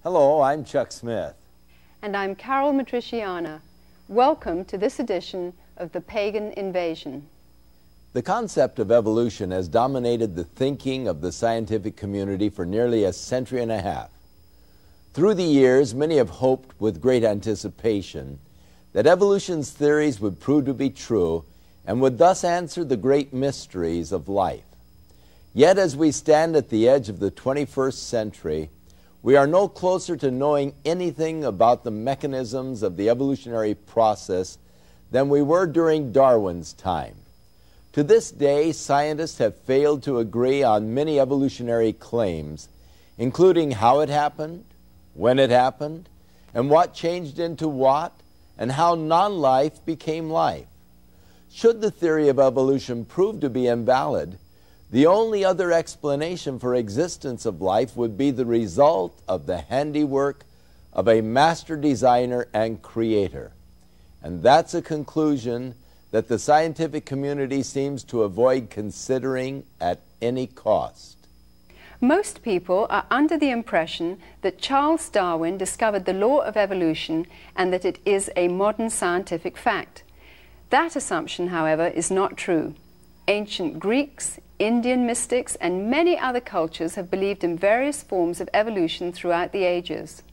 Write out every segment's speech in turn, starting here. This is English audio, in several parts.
Hello, I'm Chuck Smith. And I'm Carol Matriciana. Welcome to this edition of the Pagan Invasion. The concept of evolution has dominated the thinking of the scientific community for nearly a century and a half. Through the years, many have hoped with great anticipation that evolution's theories would prove to be true and would thus answer the great mysteries of life. Yet as we stand at the edge of the 21st century, we are no closer to knowing anything about the mechanisms of the evolutionary process than we were during Darwin's time. To this day, scientists have failed to agree on many evolutionary claims, including how it happened, when it happened, and what changed into what, and how non-life became life. Should the theory of evolution prove to be invalid, the only other explanation for existence of life would be the result of the handiwork of a master designer and creator. And that's a conclusion that the scientific community seems to avoid considering at any cost. Most people are under the impression that Charles Darwin discovered the law of evolution and that it is a modern scientific fact. That assumption, however, is not true. Ancient Greeks, Indian mystics, and many other cultures have believed in various forms of evolution throughout the ages.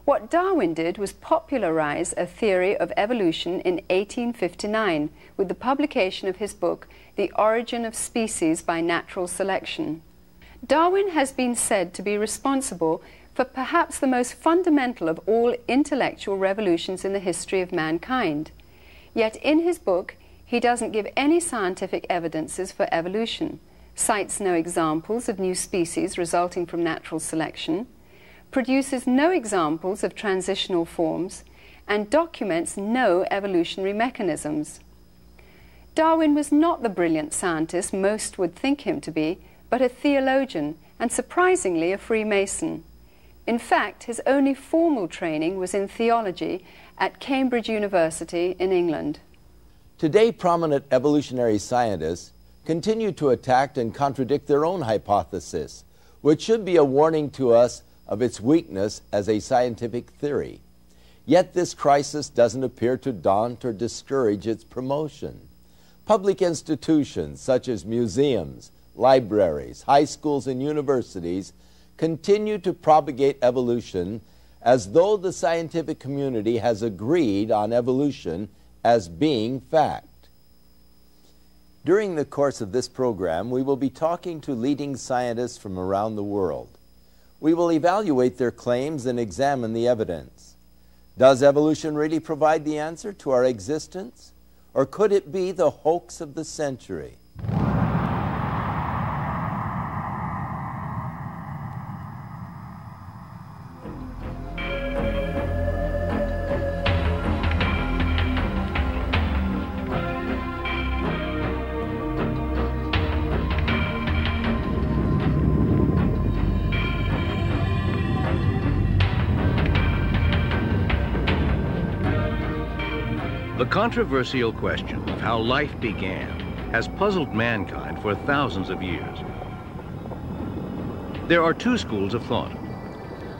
What Darwin did was popularize a theory of evolution in 1859 with the publication of his book, The Origin of Species by Natural Selection. Darwin has been said to be responsible for perhaps the most fundamental of all intellectual revolutions in the history of mankind. Yet in his book, he doesn't give any scientific evidences for evolution, cites no examples of new species resulting from natural selection, produces no examples of transitional forms, and documents no evolutionary mechanisms. Darwin was not the brilliant scientist most would think him to be, but a theologian and surprisingly a Freemason. In fact, his only formal training was in theology at Cambridge University in England. Today, prominent evolutionary scientists continue to attack and contradict their own hypothesis, which should be a warning to us of its weakness as a scientific theory. Yet this crisis doesn't appear to daunt or discourage its promotion. Public institutions such as museums, libraries, high schools, and universities continue to propagate evolution as though the scientific community has agreed on evolution as being fact. During the course of this program, we will be talking to leading scientists from around the world. We will evaluate their claims and examine the evidence. Does evolution really provide the answer to our existence? Or could it be the hoax of the century? The controversial question of how life began has puzzled mankind for thousands of years. There are two schools of thought.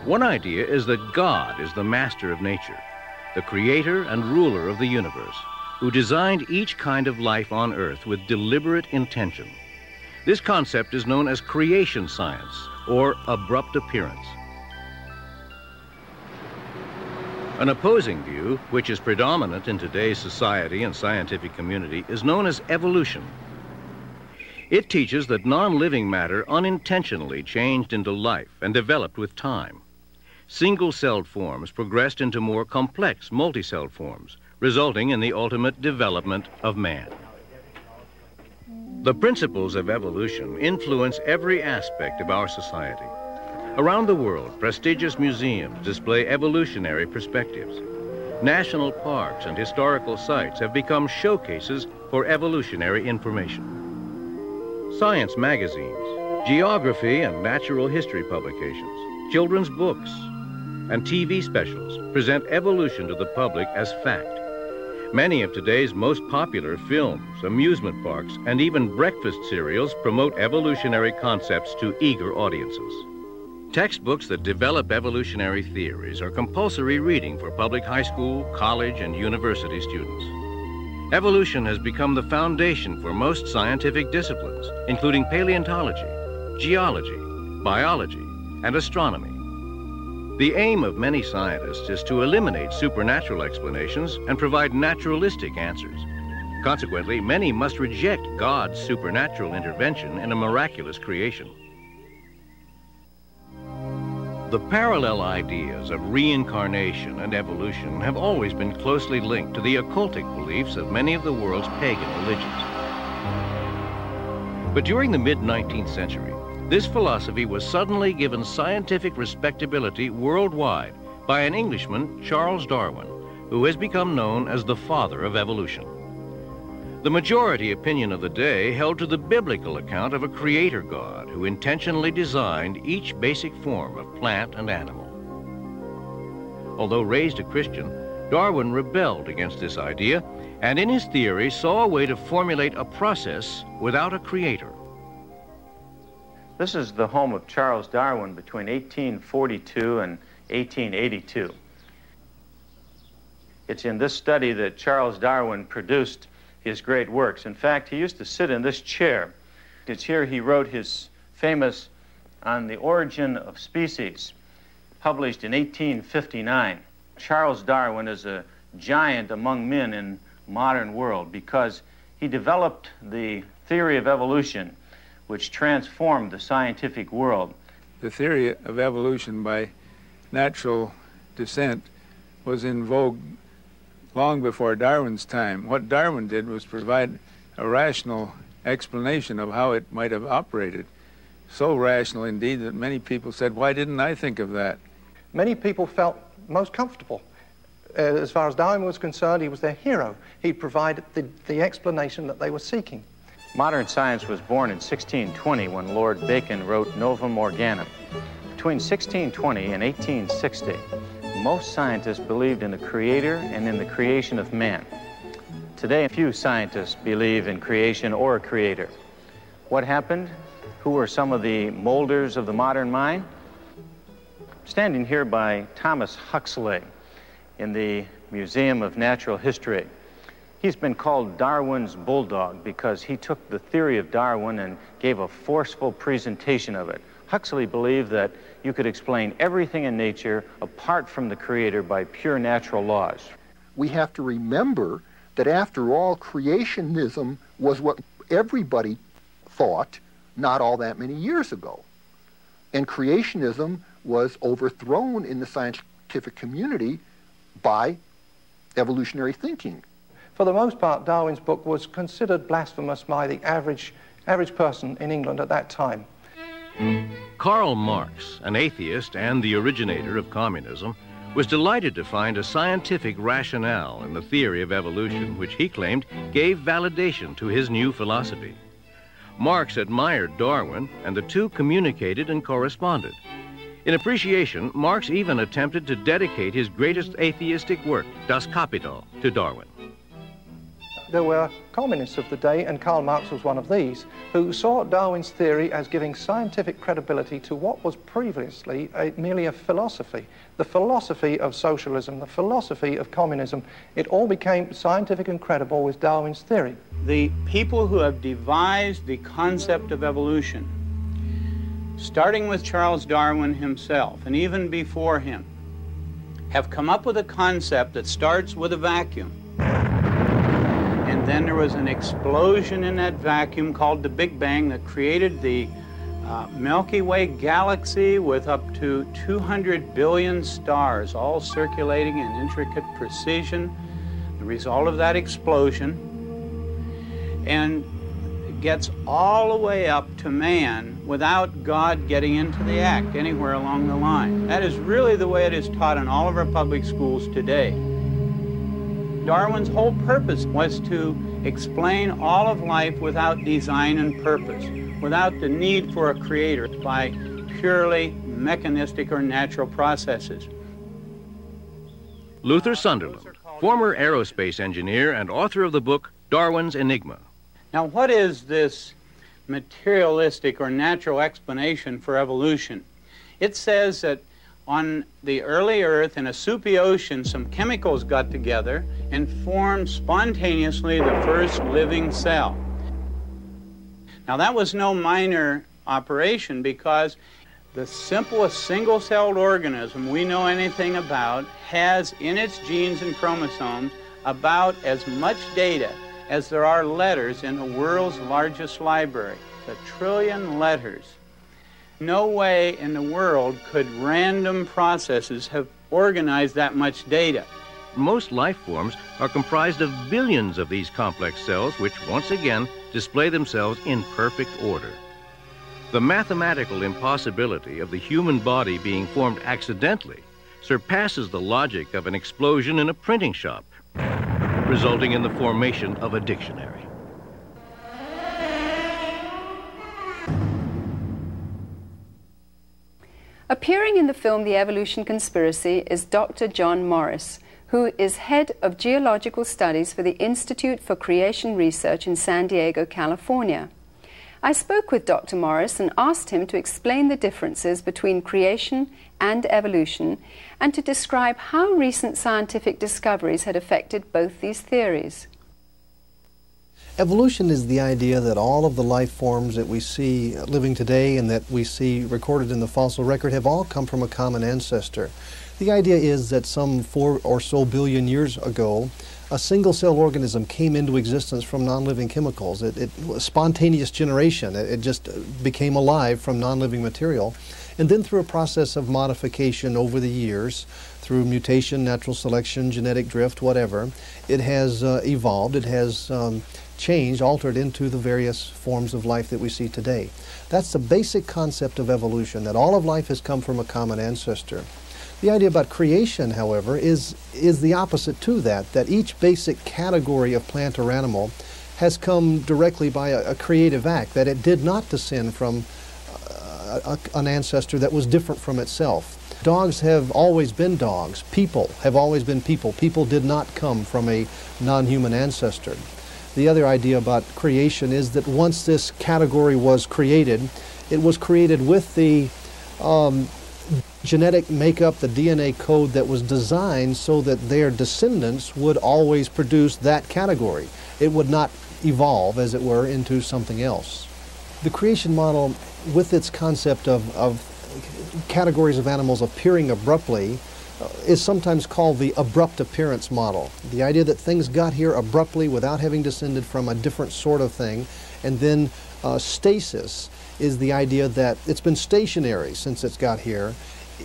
One idea is that God is the master of nature, the creator and ruler of the universe, who designed each kind of life on Earth with deliberate intention. This concept is known as creation science, or abrupt appearance. An opposing view, which is predominant in today's society and scientific community, is known as evolution. It teaches that non-living matter unintentionally changed into life and developed with time. Single-celled forms progressed into more complex multi-celled forms, resulting in the ultimate development of man. The principles of evolution influence every aspect of our society. Around the world, prestigious museums display evolutionary perspectives. National parks and historical sites have become showcases for evolutionary information. Science magazines, geography and natural history publications, children's books, and TV specials present evolution to the public as fact. Many of today's most popular films, amusement parks, and even breakfast cereals promote evolutionary concepts to eager audiences. Textbooks that develop evolutionary theories are compulsory reading for public high school, college, and university students. Evolution has become the foundation for most scientific disciplines, including paleontology, geology, biology, and astronomy. The aim of many scientists is to eliminate supernatural explanations and provide naturalistic answers. Consequently, many must reject God's supernatural intervention in a miraculous creation. The parallel ideas of reincarnation and evolution have always been closely linked to the occultic beliefs of many of the world's pagan religions. But during the mid-19th century, this philosophy was suddenly given scientific respectability worldwide by an Englishman, Charles Darwin, who has become known as the father of evolution. The majority opinion of the day held to the biblical account of a creator God who intentionally designed each basic form of plant and animal. Although raised a Christian, Darwin rebelled against this idea and in his theory saw a way to formulate a process without a creator. This is the home of Charles Darwin between 1842 and 1882. It's in this study that Charles Darwin produced his great works. In fact, he used to sit in this chair. It's here he wrote his famous On the Origin of Species, published in 1859. Charles Darwin is a giant among men in the modern world because he developed the theory of evolution, which transformed the scientific world. The theory of evolution by natural descent was in vogue long before Darwin's time. What Darwin did was provide a rational explanation of how it might have operated. So rational indeed that many people said, why didn't I think of that? Many people felt most comfortable. As far as Darwin was concerned, he was their hero. He provided the explanation that they were seeking. Modern science was born in 1620 when Lord Bacon wrote Novum Organum. Between 1620 and 1860, most scientists believed in the creator and in the creation of man. Today, few scientists believe in creation or a creator. What happened? Who were some of the molders of the modern mind? Standing here by Thomas Huxley in the Museum of Natural History. He's been called Darwin's bulldog because he took the theory of Darwin and gave a forceful presentation of it. Huxley believed that you could explain everything in nature apart from the creator by pure natural laws. We have to remember that after all, creationism was what everybody thought not all that many years ago. And creationism was overthrown in the scientific community by evolutionary thinking. For the most part, Darwin's book was considered blasphemous by the average person in England at that time. Karl Marx, an atheist and the originator of communism, was delighted to find a scientific rationale in the theory of evolution, which he claimed gave validation to his new philosophy. Marx admired Darwin, and the two communicated and corresponded. In appreciation, Marx even attempted to dedicate his greatest atheistic work, Das Kapital, to Darwin. There were communists of the day, and Karl Marx was one of these, who saw Darwin's theory as giving scientific credibility to what was previously merely a philosophy. The philosophy of socialism, the philosophy of communism, it all became scientific and credible with Darwin's theory. The people who have devised the concept of evolution, starting with Charles Darwin himself, and even before him, have come up with a concept that starts with a vacuum. And then there was an explosion in that vacuum called the Big Bang that created the Milky Way galaxy with up to 200 billion stars, all circulating in intricate precision. The result of that explosion, and it gets all the way up to man without God getting into the act anywhere along the line. That is really the way it is taught in all of our public schools today. Darwin's whole purpose was to explain all of life without design and purpose, without the need for a creator, by purely mechanistic or natural processes. Luther Sunderland, former aerospace engineer and author of the book Darwin's Enigma. Now, what is this materialistic or natural explanation for evolution? It says that on the early Earth in a soupy ocean, some chemicals got together and formed spontaneously the first living cell. Now that was no minor operation, because the simplest single-celled organism we know anything about has in its genes and chromosomes about as much data as there are letters in the world's largest library. It's 1 trillion letters. No way in the world could random processes have organized that much data. Most life forms are comprised of billions of these complex cells, which once again display themselves in perfect order. The mathematical impossibility of the human body being formed accidentally surpasses the logic of an explosion in a printing shop, resulting in the formation of a dictionary. Appearing in the film The Evolution Conspiracy is Dr. John Morris, who is head of geological studies for the Institute for Creation Research in San Diego, California. I spoke with Dr. Morris and asked him to explain the differences between creation and evolution and to describe how recent scientific discoveries had affected both these theories. Evolution is the idea that all of the life forms that we see living today and that we see recorded in the fossil record have all come from a common ancestor. The idea is that some 4 or so billion years ago, a single-cell organism came into existence from non-living chemicals. It was spontaneous generation. It just became alive from non-living material. And then through a process of modification over the years, through mutation, natural selection, genetic drift, whatever, it has evolved. It has changed, altered into the various forms of life that we see today. That's the basic concept of evolution, that all of life has come from a common ancestor. The idea about creation, however, is the opposite to that, that each basic category of plant or animal has come directly by a creative act, that it did not descend from an ancestor that was different from itself. Dogs have always been dogs. People have always been people. People did not come from a non-human ancestor. The other idea about creation is that once this category was created, it was created with the genetic makeup, the DNA code that was designed so that their descendants would always produce that category. It would not evolve, as it were, into something else. The creation model, with its concept of categories of animals appearing abruptly, is sometimes called the abrupt appearance model. The idea that things got here abruptly without having descended from a different sort of thing. And then stasis is the idea that it's been stationary since it's got here.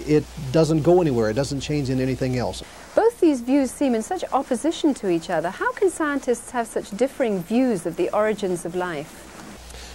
It doesn't go anywhere. It doesn't change in anything else. Both these views seem in such opposition to each other. How can scientists have such differing views of the origins of life?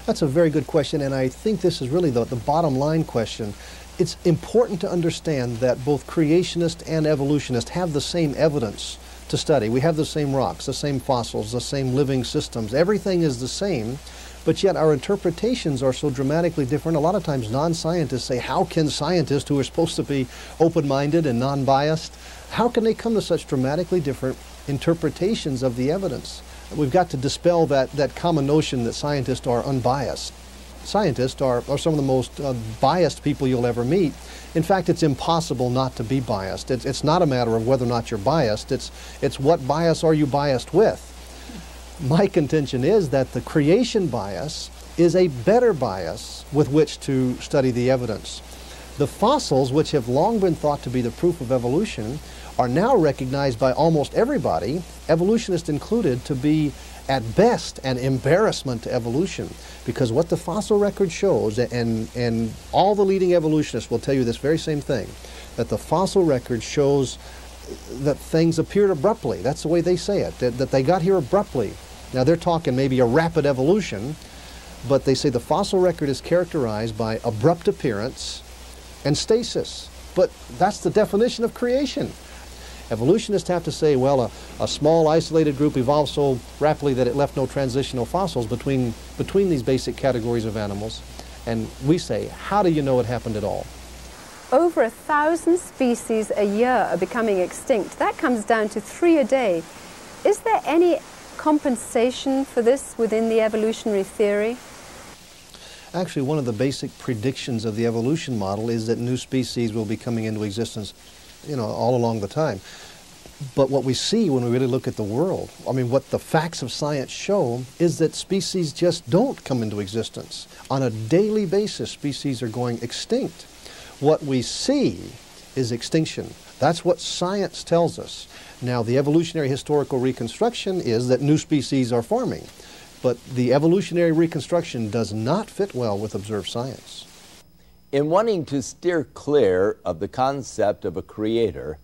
That's a very good question, and I think this is really the bottom line question. It's important to understand that both creationists and evolutionists have the same evidence to study. We have the same rocks, the same fossils, the same living systems. Everything is the same, but yet our interpretations are so dramatically different. A lot of times non-scientists say, how can scientists who are supposed to be open-minded and non-biased, how can they come to such dramatically different interpretations of the evidence? We've got to dispel that common notion that scientists are unbiased. Scientists are some of the most biased people you'll ever meet. In fact, it's impossible not to be biased. It's not a matter of whether or not you're biased. It's what bias are you biased with. My contention is that the creation bias is a better bias with which to study the evidence. The fossils, which have long been thought to be the proof of evolution, are now recognized by almost everybody, evolutionists included, to be at best an embarrassment to evolution, because what the fossil record shows, and all the leading evolutionists will tell you this very same thing, that the fossil record shows that things appeared abruptly. That's the way they say it, that they got here abruptly. Now they're talking maybe a rapid evolution, but they say the fossil record is characterized by abrupt appearance and stasis. But that's the definition of creation. Evolutionists have to say, well, a small isolated group evolved so rapidly that it left no transitional fossils between these basic categories of animals. And we say, how do you know it happened at all? Over 1,000 species a year are becoming extinct. That comes down to 3 a day. Is there any compensation for this within the evolutionary theory? Actually, one of the basic predictions of the evolution model is that new species will be coming into existence, all along the time. But what we see when we really look at the world, what the facts of science show is that species just don't come into existence. On a daily basis, species are going extinct. What we see is extinction. That's what science tells us. Now, the evolutionary historical reconstruction is that new species are forming. But the evolutionary reconstruction does not fit well with observed science. In wanting to steer clear of the concept of a creator,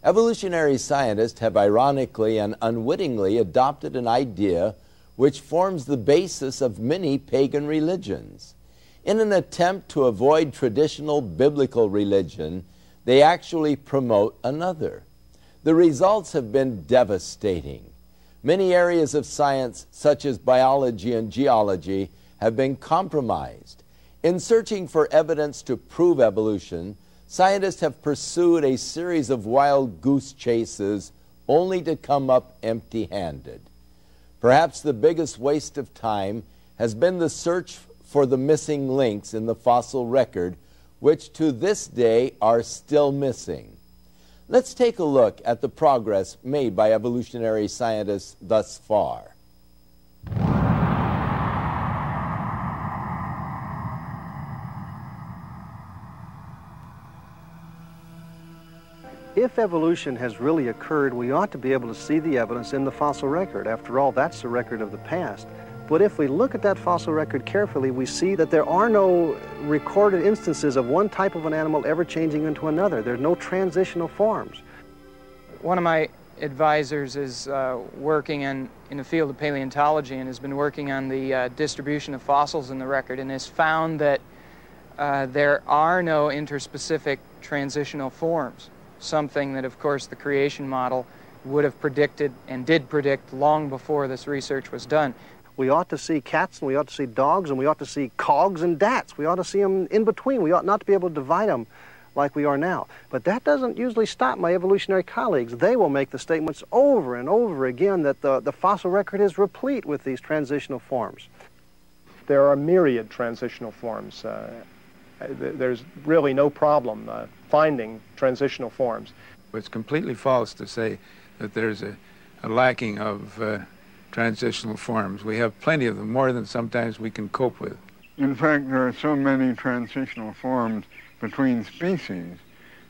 evolutionary scientists have ironically and unwittingly adopted an idea which forms the basis of many pagan religions. In an attempt to avoid traditional biblical religion, they actually promote another. The results have been devastating. Many areas of science, such as biology and geology, have been compromised. In searching for evidence to prove evolution, scientists have pursued a series of wild goose chases only to come up empty-handed. Perhaps the biggest waste of time has been the search for the missing links in the fossil record, which to this day are still missing. Let's take a look at the progress made by evolutionary scientists thus far. If evolution has really occurred, we ought to be able to see the evidence in the fossil record. After all, that's the record of the past. But if we look at that fossil record carefully, we see that there are no recorded instances of one type of an animal ever changing into another. There are no transitional forms. One of my advisors is working in the field of paleontology and has been working on the distribution of fossils in the record and has found that there are no interspecific transitional forms, something that, of course, the creation model would have predicted and did predict long before this research was done. We ought to see cats, and we ought to see dogs, and we ought to see cogs and dats. We ought to see them in between. We ought not to be able to divide them like we are now. But that doesn't usually stop my evolutionary colleagues. They will make the statements over and over again that the fossil record is replete with these transitional forms. There are myriad transitional forms. There's really no problem finding transitional forms. It's completely false to say that there's a lacking of transitional forms. We have plenty of them, more than sometimes we can cope with. In fact, there are so many transitional forms between species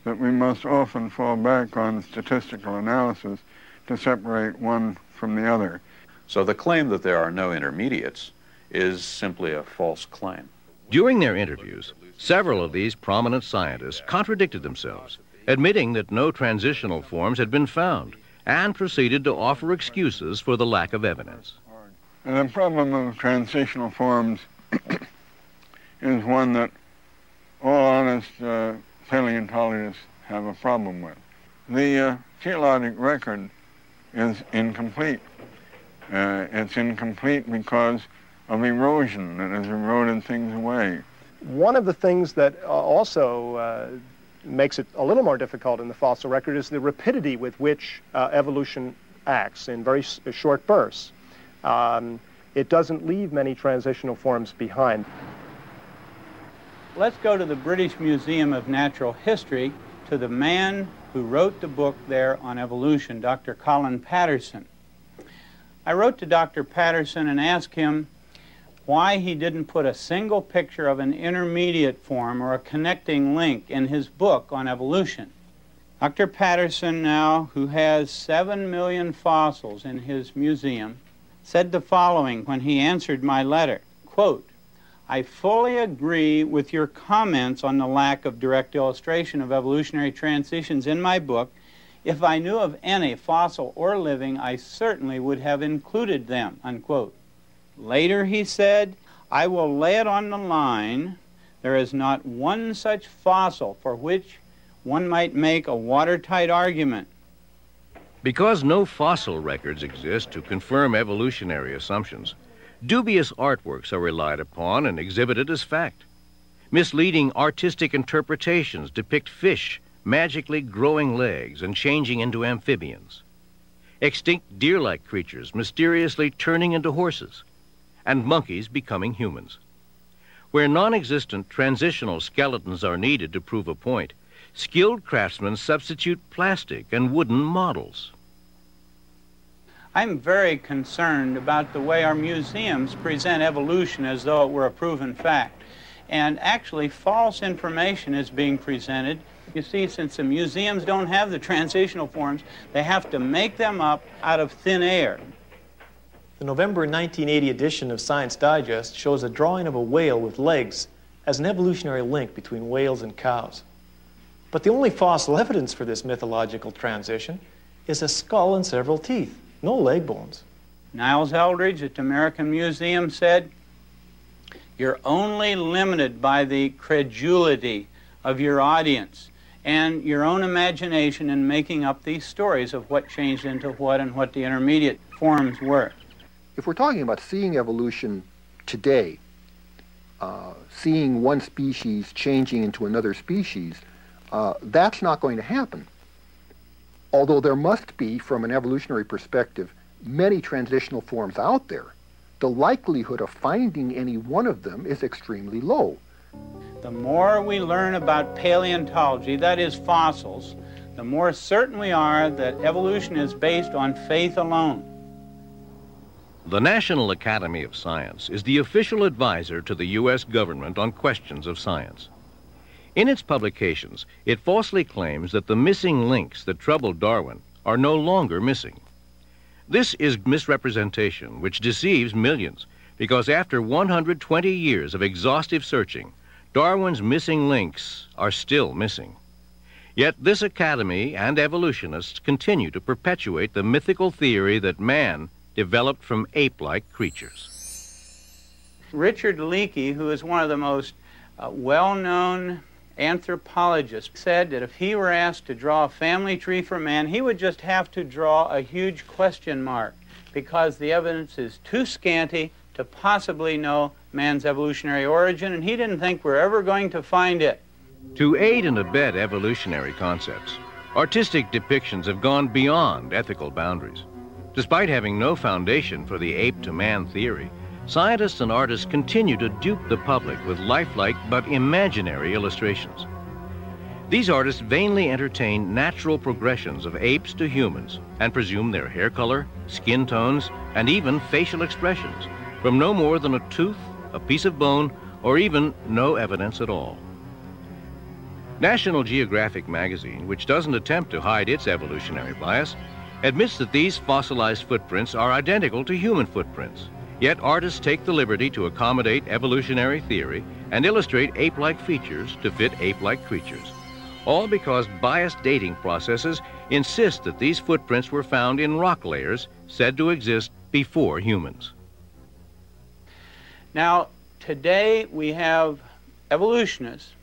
that we must often fall back on statistical analysis to separate one from the other. So the claim that there are no intermediates is simply a false claim. During their interviews, several of these prominent scientists contradicted themselves, admitting that no transitional forms had been found, and proceeded to offer excuses for the lack of evidence. And the problem of transitional forms is one that all honest paleontologists have a problem with. The geologic record is incomplete. It's incomplete because of erosion that has eroded things away. One of the things that also makes it a little more difficult in the fossil record is the rapidity with which evolution acts in very short bursts. It doesn't leave many transitional forms behind. Let's go to the British Museum of Natural History, to the man who wrote the book there on evolution, Dr. Colin Patterson. I wrote to Dr. Patterson and asked him why he didn't put a single picture of an intermediate form or a connecting link in his book on evolution. Dr. Patterson now, who has 7 million fossils in his museum, said the following when he answered my letter, quote, "I fully agree with your comments on the lack of direct illustration of evolutionary transitions in my book. If I knew of any, fossil or living, I certainly would have included them," unquote. Later he said, "I will lay it on the line. There is not one such fossil for which one might make a watertight argument." Because no fossil records exist to confirm evolutionary assumptions, dubious artworks are relied upon and exhibited as fact. Misleading artistic interpretations depict fish magically growing legs and changing into amphibians, extinct deer-like creatures mysteriously turning into horses, and monkeys becoming humans. Where non-existent transitional skeletons are needed to prove a point, skilled craftsmen substitute plastic and wooden models. I'm very concerned about the way our museums present evolution as though it were a proven fact. And actually, false information is being presented. You see, since the museums don't have the transitional forms, they have to make them up out of thin air. The November 1980 edition of Science Digest shows a drawing of a whale with legs as an evolutionary link between whales and cows. But the only fossil evidence for this mythological transition is a skull and several teeth, no leg bones. Niles Eldridge at the American Museum said, "You're only limited by the credulity of your audience and your own imagination in making up these stories of what changed into what and what the intermediate forms were." If we're talking about seeing evolution today, seeing one species changing into another species, that's not going to happen. Although there must be, from an evolutionary perspective, many transitional forms out there, the likelihood of finding any one of them is extremely low. The more we learn about paleontology, that is fossils, the more certain we are that evolution is based on faith alone. The National Academy of Science is the official advisor to the U.S. government on questions of science. In its publications, it falsely claims that the missing links that troubled Darwin are no longer missing. This is misrepresentation which deceives millions, because after 120 years of exhaustive searching, Darwin's missing links are still missing. Yet this academy and evolutionists continue to perpetuate the mythical theory that man developed from ape-like creatures. Richard Leakey, who is one of the most well-known anthropologists, said that if he were asked to draw a family tree for man, he would just have to draw a huge question mark because the evidence is too scanty to possibly know man's evolutionary origin, and he didn't think we're ever going to find it. To aid and abet evolutionary concepts, artistic depictions have gone beyond ethical boundaries. Despite having no foundation for the ape-to-man theory, scientists and artists continue to dupe the public with lifelike but imaginary illustrations. These artists vainly entertain natural progressions of apes to humans and presume their hair color, skin tones, and even facial expressions from no more than a tooth, a piece of bone, or even no evidence at all. National Geographic magazine, which doesn't attempt to hide its evolutionary bias, admits that these fossilized footprints are identical to human footprints. Yet artists take the liberty to accommodate evolutionary theory and illustrate ape-like features to fit ape-like creatures. All because biased dating processes insist that these footprints were found in rock layers said to exist before humans. Now, today we have evolutionists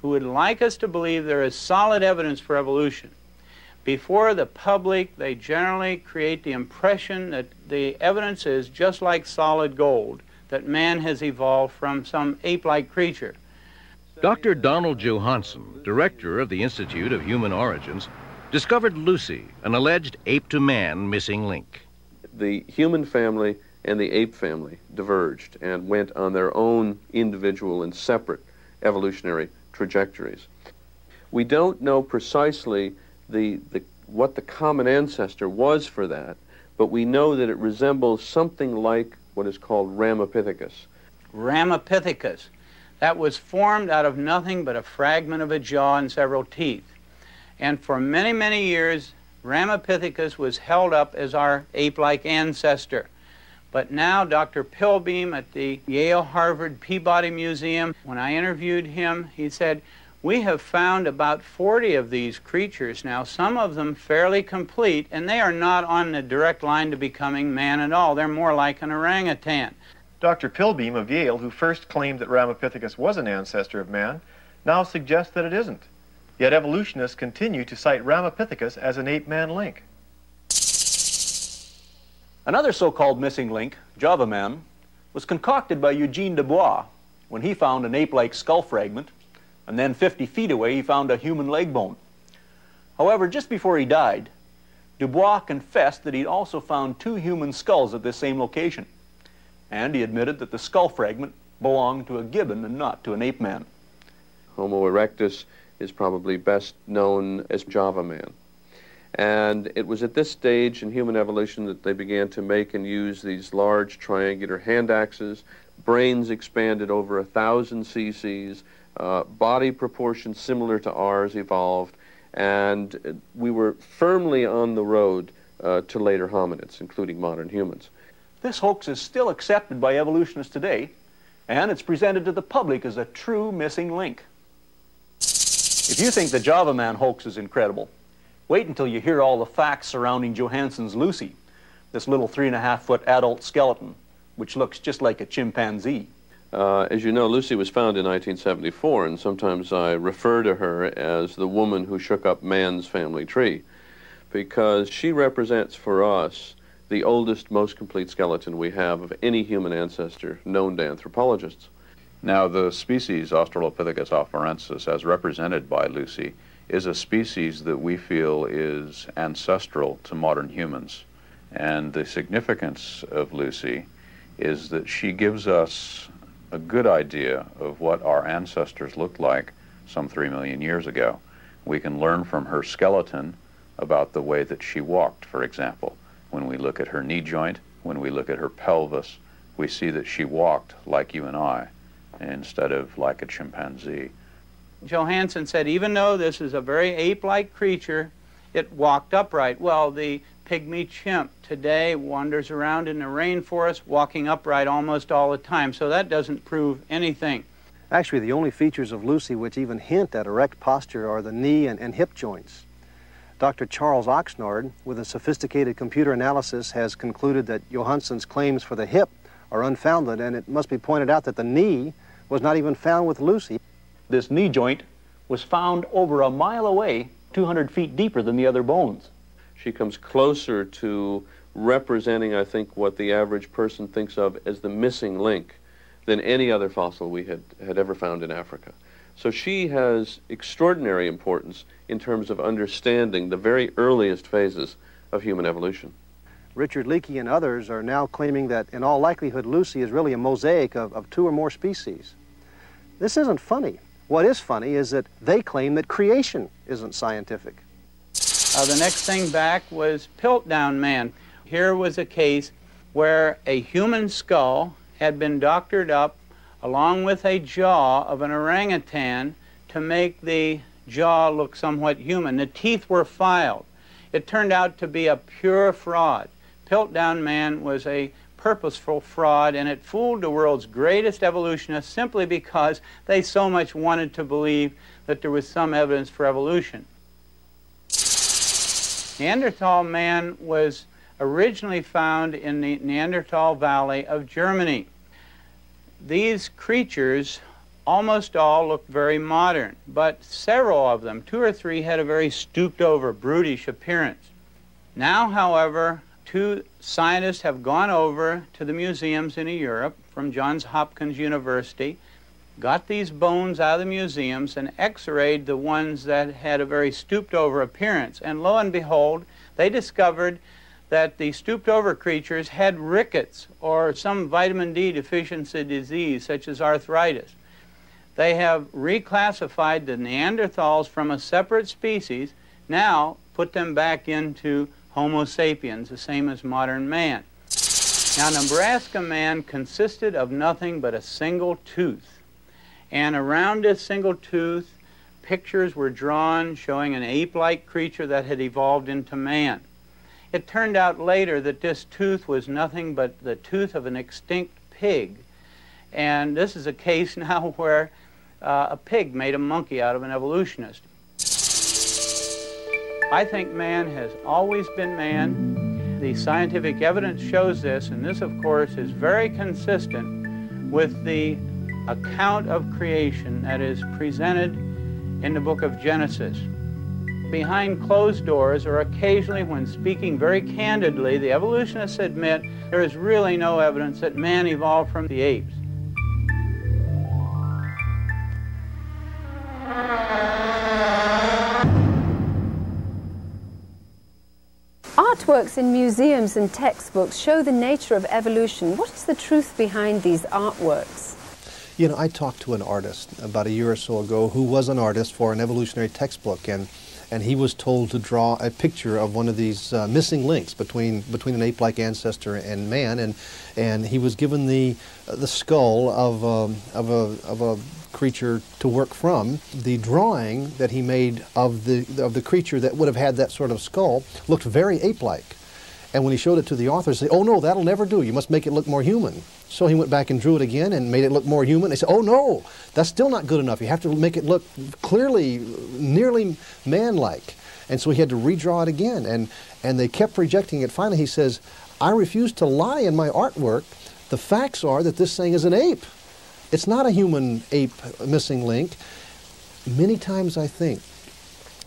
who would like us to believe there is solid evidence for evolution. Before the public, they generally create the impression that the evidence is just like solid gold, that man has evolved from some ape-like creature. Dr. Donald Johanson, director of the Institute of Human Origins, discovered Lucy, an alleged ape-to-man missing link. The human family and the ape family diverged and went on their own individual and separate evolutionary trajectories. We don't know precisely what the common ancestor was for that, but we know that it resembles something like what is called Ramapithecus. Ramapithecus. That was formed out of nothing but a fragment of a jaw and several teeth. And for many, many years, Ramapithecus was held up as our ape-like ancestor. But now Dr. Pilbeam at the Yale-Harvard Peabody Museum, when I interviewed him, he said, "We have found about 40 of these creatures now, some of them fairly complete, and they are not on the direct line to becoming man at all. They're more like an orangutan." Dr. Pilbeam of Yale, who first claimed that Ramapithecus was an ancestor of man, now suggests that it isn't. Yet evolutionists continue to cite Ramapithecus as an ape-man link. Another so-called missing link, Java Man, was concocted by Eugene Dubois when he found an ape-like skull fragment, and then 50 feet away he found a human leg bone. However, just before he died, Dubois confessed that he'd also found 2 human skulls at this same location, and he admitted that the skull fragment belonged to a gibbon and not to an ape man. Homo erectus is probably best known as Java man. And it was at this stage in human evolution that they began to make and use these large triangular hand axes. Brains expanded over 1,000 cc's, body proportions similar to ours evolved, and we were firmly on the road to later hominids, including modern humans. This hoax is still accepted by evolutionists today, and it's presented to the public as a true missing link. If you think the Java Man hoax is incredible, wait until you hear all the facts surrounding Johansson's Lucy, this little 3.5-foot adult skeleton, which looks just like a chimpanzee. As you know, Lucy was found in 1974, and sometimes I refer to her as the woman who shook up man's family tree, because she represents for us the oldest, most complete skeleton we have of any human ancestor known to anthropologists. Now, the species Australopithecus afarensis, as represented by Lucy, is a species that we feel is ancestral to modern humans. And the significance of Lucy is that she gives us a good idea of what our ancestors looked like some 3 million years ago. We can learn from her skeleton about the way that she walked, for example. When we look at her knee joint, when we look at her pelvis, we see that she walked like you and I, instead of like a chimpanzee. Johansson said, even though this is a very ape-like creature, it walked upright. Well, the pygmy chimp today wanders around in the rainforest walking upright almost all the time, so that doesn't prove anything. Actually, the only features of Lucy which even hint at erect posture are the knee and hip joints. Dr. Charles Oxnard, with a sophisticated computer analysis, has concluded that Johansson's claims for the hip are unfounded, and it must be pointed out that the knee was not even found with Lucy. This knee joint was found over a mile away, 200 feet deeper than the other bones. She comes closer to representing, I think, what the average person thinks of as the missing link than any other fossil we had ever found in Africa. So she has extraordinary importance in terms of understanding the very earliest phases of human evolution. Richard Leakey and others are now claiming that, in all likelihood, Lucy is really a mosaic of 2 or more species. This isn't funny. What is funny is that they claim that creation isn't scientific. The next thing back was Piltdown Man. Here was a case where a human skull had been doctored up along with a jaw of an orangutan to make the jaw look somewhat human. The teeth were filed. It turned out to be a pure fraud. Piltdown Man was a purposeful fraud, and it fooled the world's greatest evolutionists simply because they so much wanted to believe that there was some evidence for evolution. Neanderthal man was originally found in the Neanderthal Valley of Germany. These creatures almost all looked very modern, but several of them, 2 or 3, had a very stooped-over, brutish appearance. Now, however, 2 scientists have gone over to the museums in Europe from Johns Hopkins University, got these bones out of the museums and x-rayed the ones that had a very stooped-over appearance. And lo and behold, they discovered that the stooped-over creatures had rickets or some vitamin D deficiency disease, such as arthritis. They have reclassified the Neanderthals from a separate species, now put them back into Homo sapiens, the same as modern man. Now, Nebraska man consisted of nothing but a single tooth. And around this single tooth, pictures were drawn showing an ape-like creature that had evolved into man. It turned out later that this tooth was nothing but the tooth of an extinct pig. And this is a case now where a pig made a monkey out of an evolutionist. I think man has always been man. The scientific evidence shows this, and this, of course, is very consistent with the account of creation that is presented in the book of Genesis. Behind closed doors, or occasionally when speaking very candidly, the evolutionists admit there is really no evidence that man evolved from the apes. Artworks in museums and textbooks show the nature of evolution. What is the truth behind these artworks? You know, I talked to an artist about a year or so ago who was an artist for an evolutionary textbook, and he was told to draw a picture of one of these missing links between an ape-like ancestor and man, and he was given the skull of a creature to work from. The drawing that he made of the creature that would have had that sort of skull looked very ape-like. And when he showed it to the author, they said, "Oh no, that'll never do. You must make it look more human." So he went back and drew it again and made it look more human. They said, "Oh no, that's still not good enough. You have to make it look clearly, nearly man-like." And so he had to redraw it again, and they kept rejecting it. Finally he says, "I refuse to lie in my artwork. The facts are that this thing is an ape. It's not a human ape missing link." Many times I think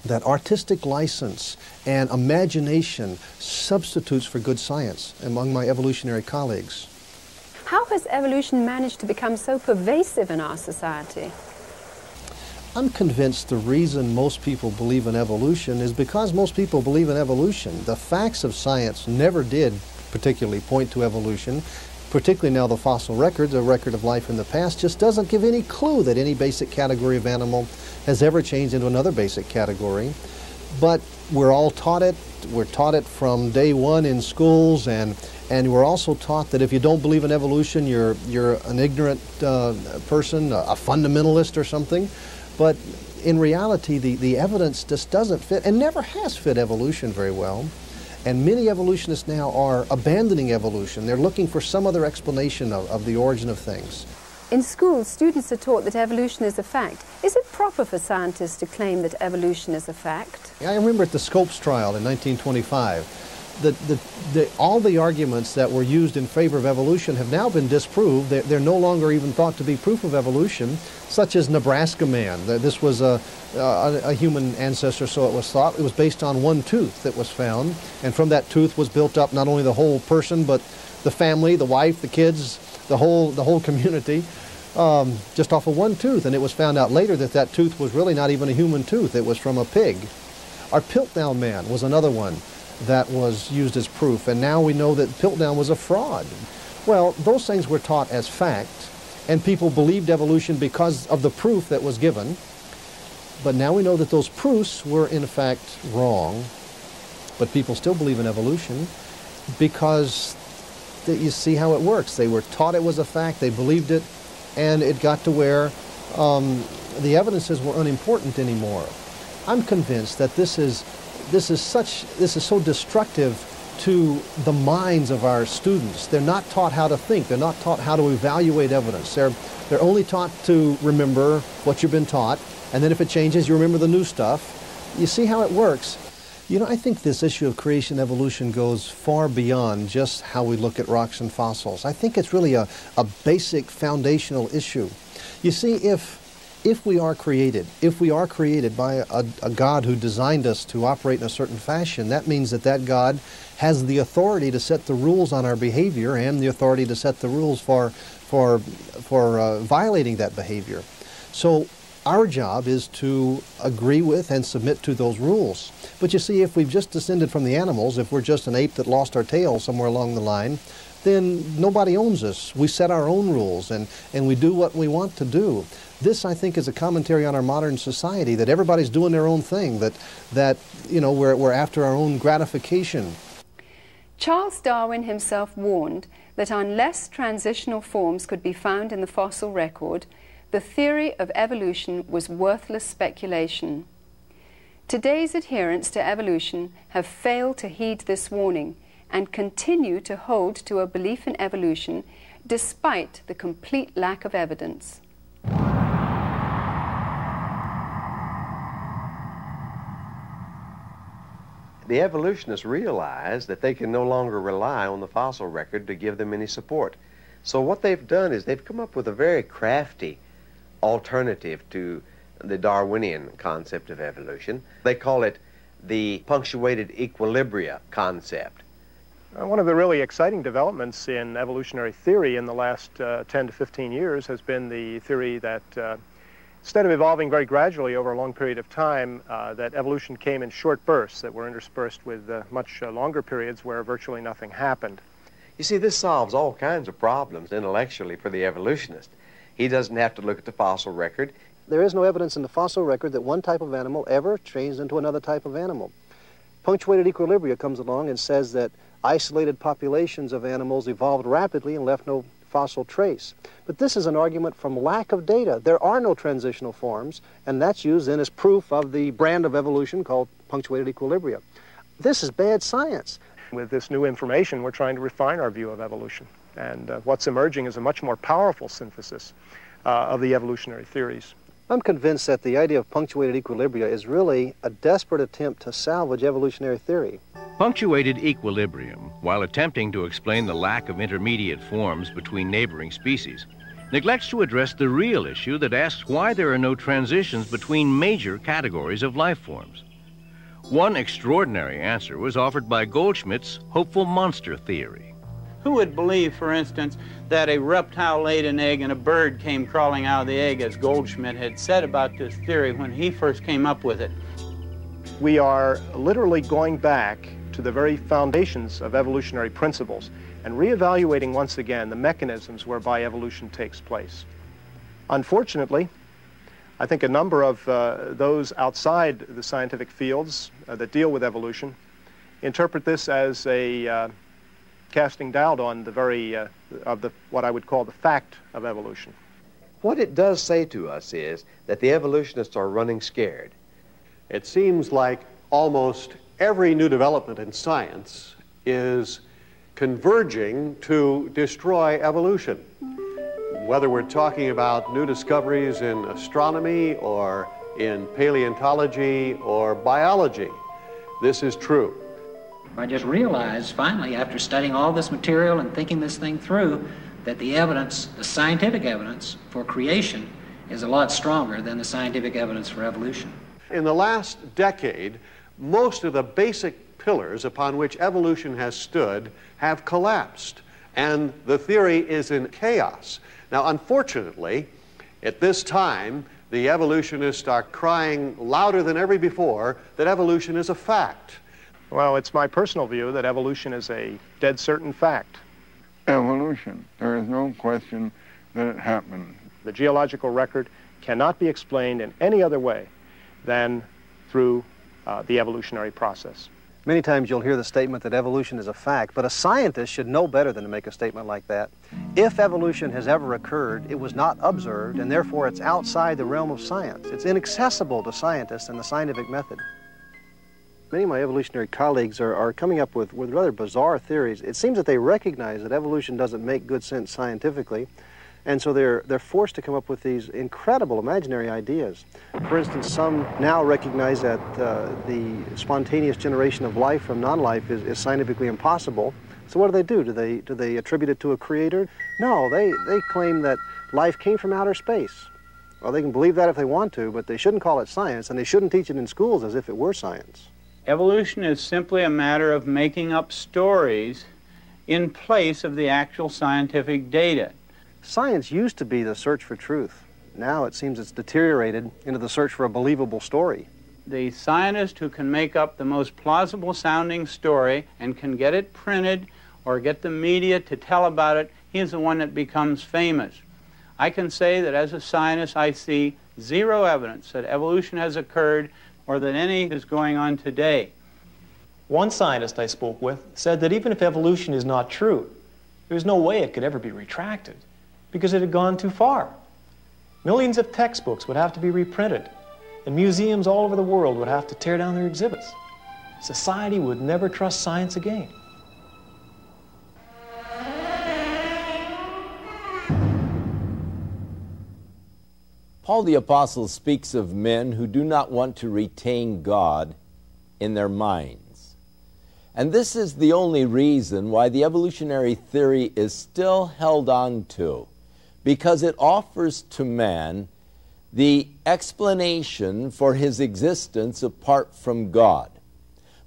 that artistic license and imagination substitutes for good science among my evolutionary colleagues. How has evolution managed to become so pervasive in our society? I'm convinced the reason most people believe in evolution is because most people believe in evolution. The facts of science never did particularly point to evolution. Particularly now the fossil record, the record of life in the past, just doesn't give any clue that any basic category of animal has ever changed into another basic category. But we're all taught it. We're taught it from day one in schools, and we're also taught that if you don't believe in evolution, you're an ignorant person, a fundamentalist or something. But in reality, the evidence just doesn't fit and never has fit evolution very well. And many evolutionists now are abandoning evolution. They're looking for some other explanation of the origin of things. In schools, students are taught that evolution is a fact. Is it proper for scientists to claim that evolution is a fact? I remember at the Scopes trial in 1925, all the arguments that were used in favor of evolution have now been disproved. They're no longer even thought to be proof of evolution, such as Nebraska man. This was a human ancestor, so it was thought. It was based on one tooth that was found, and from that tooth was built up not only the whole person, but the family, the wife, the kids, the whole community, just off of one tooth. And it was found out later that that tooth was really not even a human tooth. It was from a pig. Our Piltdown man was another one that was used as proof, and now we know that Piltdown was a fraud. Well, those things were taught as fact, and people believed evolution because of the proof that was given. But now we know that those proofs were in fact wrong, but people still believe in evolution because you see how it works. They were taught it was a fact, they believed it, and it got to where the evidences were unimportant anymore. I'm convinced that this is so destructive to the minds of our students. They're not taught how to think. They're not taught how to evaluate evidence. They're only taught to remember what you've been taught, and then if it changes, you remember the new stuff. You see how it works. You know, I think this issue of creation evolution goes far beyond just how we look at rocks and fossils. I think it's really a basic foundational issue. You see, if we are created by a God who designed us to operate in a certain fashion, that means that God has the authority to set the rules on our behavior and the authority to set the rules for violating that behavior. So our job is to agree with and submit to those rules. But you see, if we've just descended from the animals, if we're just an ape that lost our tail somewhere along the line, then nobody owns us. We set our own rules and we do what we want to do. This, I think, is a commentary on our modern society, that everybody's doing their own thing, that you know, we're after our own gratification. Charles Darwin himself warned that unless transitional forms could be found in the fossil record, the theory of evolution was worthless speculation. Today's adherents to evolution have failed to heed this warning and continue to hold to a belief in evolution despite the complete lack of evidence. The evolutionists realize that they can no longer rely on the fossil record to give them any support. So what they've done is they've come up with a very crafty alternative to the Darwinian concept of evolution. They call it the punctuated equilibria concept. One of the really exciting developments in evolutionary theory in the last 10 to 15 years has been the theory that instead of evolving very gradually over a long period of time, that evolution came in short bursts that were interspersed with much longer periods where virtually nothing happened. You see, this solves all kinds of problems intellectually for the evolutionist. He doesn't have to look at the fossil record. There is no evidence in the fossil record that one type of animal ever changed into another type of animal. Punctuated equilibria comes along and says that isolated populations of animals evolved rapidly and left no fossil trace. But this is an argument from lack of data. There are no transitional forms, and that's used then as proof of the brand of evolution called punctuated equilibria. This is bad science. With this new information, we're trying to refine our view of evolution. And what's emerging is a much more powerful synthesis of the evolutionary theories. I'm convinced that the idea of punctuated equilibria is really a desperate attempt to salvage evolutionary theory. Punctuated equilibrium, while attempting to explain the lack of intermediate forms between neighboring species, neglects to address the real issue that asks why there are no transitions between major categories of life forms. One extraordinary answer was offered by Goldschmidt's hopeful monster theory. Who would believe, for instance, that a reptile laid an egg and a bird came crawling out of the egg, as Goldschmidt had said about this theory when he first came up with it? We are literally going back to the very foundations of evolutionary principles and reevaluating once again the mechanisms whereby evolution takes place. Unfortunately, I think a number of those outside the scientific fields that deal with evolution interpret this as a casting doubt on the very, what I would call the fact of evolution. What it does say to us is that the evolutionists are running scared. It seems like almost every new development in science is converging to destroy evolution. Whether we're talking about new discoveries in astronomy or in paleontology or biology, this is true. I just realized finally, after studying all this material and thinking this thing through, that the evidence, the scientific evidence for creation, is a lot stronger than the scientific evidence for evolution. In the last decade, most of the basic pillars upon which evolution has stood have collapsed, and the theory is in chaos. Now, unfortunately, at this time, the evolutionists are crying louder than ever before that evolution is a fact. Well, it's my personal view that evolution is a dead certain fact. Evolution. There is no question that it happened. The geological record cannot be explained in any other way than through the evolutionary process. Many times you'll hear the statement that evolution is a fact, but a scientist should know better than to make a statement like that. If evolution has ever occurred, it was not observed, and therefore it's outside the realm of science. It's inaccessible to scientists and the scientific method. Many of my evolutionary colleagues are coming up with rather bizarre theories. It seems that they recognize that evolution doesn't make good sense scientifically, and so they're forced to come up with these incredible imaginary ideas. For instance, some now recognize that the spontaneous generation of life from non-life is scientifically impossible. So what do? Do they attribute it to a creator? No, they claim that life came from outer space. Well, they can believe that if they want to, but they shouldn't call it science, and they shouldn't teach it in schools as if it were science. Evolution is simply a matter of making up stories in place of the actual scientific data. Science used to be the search for truth. Now it seems it's deteriorated into the search for a believable story. The scientist who can make up the most plausible sounding story and can get it printed or get the media to tell about it, he is the one that becomes famous. I can say that as a scientist I see zero evidence that evolution has occurred or that any is going on today. One scientist I spoke with said that even if evolution is not true, there's no way it could ever be retracted because it had gone too far. Millions of textbooks would have to be reprinted, and museums all over the world would have to tear down their exhibits. Society would never trust science again. Paul the Apostle speaks of men who do not want to retain God in their minds. And this is the only reason why the evolutionary theory is still held on to, because it offers to man the explanation for his existence apart from God.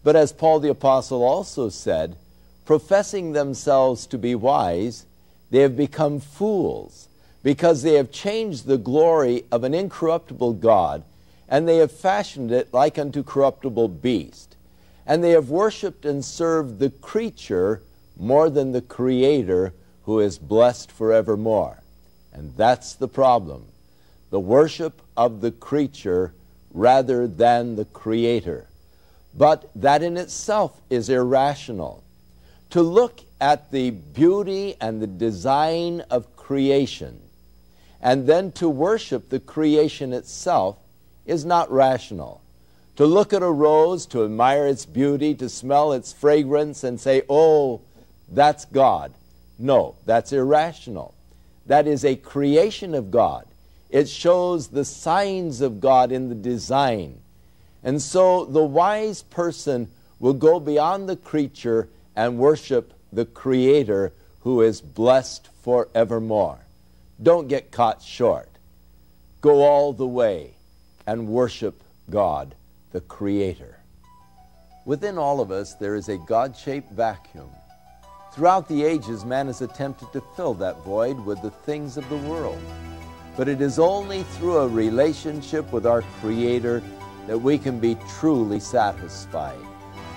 But as Paul the Apostle also said, professing themselves to be wise, they have become fools, because they have changed the glory of an incorruptible God, and they have fashioned it like unto corruptible beast. And they have worshipped and served the creature more than the Creator, who is blessed forevermore. And that's the problem. The worship of the creature rather than the Creator. But that in itself is irrational. To look at the beauty and the design of creation and then to worship the creation itself is not rational. To look at a rose, to admire its beauty, to smell its fragrance and say, oh, that's God. No, that's irrational. That is a creation of God. It shows the signs of God in the design. And so the wise person will go beyond the creature and worship the Creator who is blessed forevermore. Don't get caught short. Go all the way and worship God, the Creator. Within all of us, there is a God-shaped vacuum. Throughout the ages, man has attempted to fill that void with the things of the world. But it is only through a relationship with our Creator that we can be truly satisfied.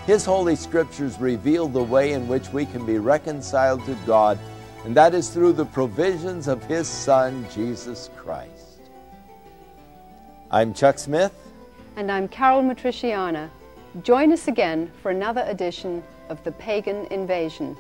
His Holy Scriptures reveal the way in which we can be reconciled to God, and that is through the provisions of His Son, Jesus Christ. I'm Chuck Smith. And I'm Carol Matriciana. Join us again for another edition of The Pagan Invasion.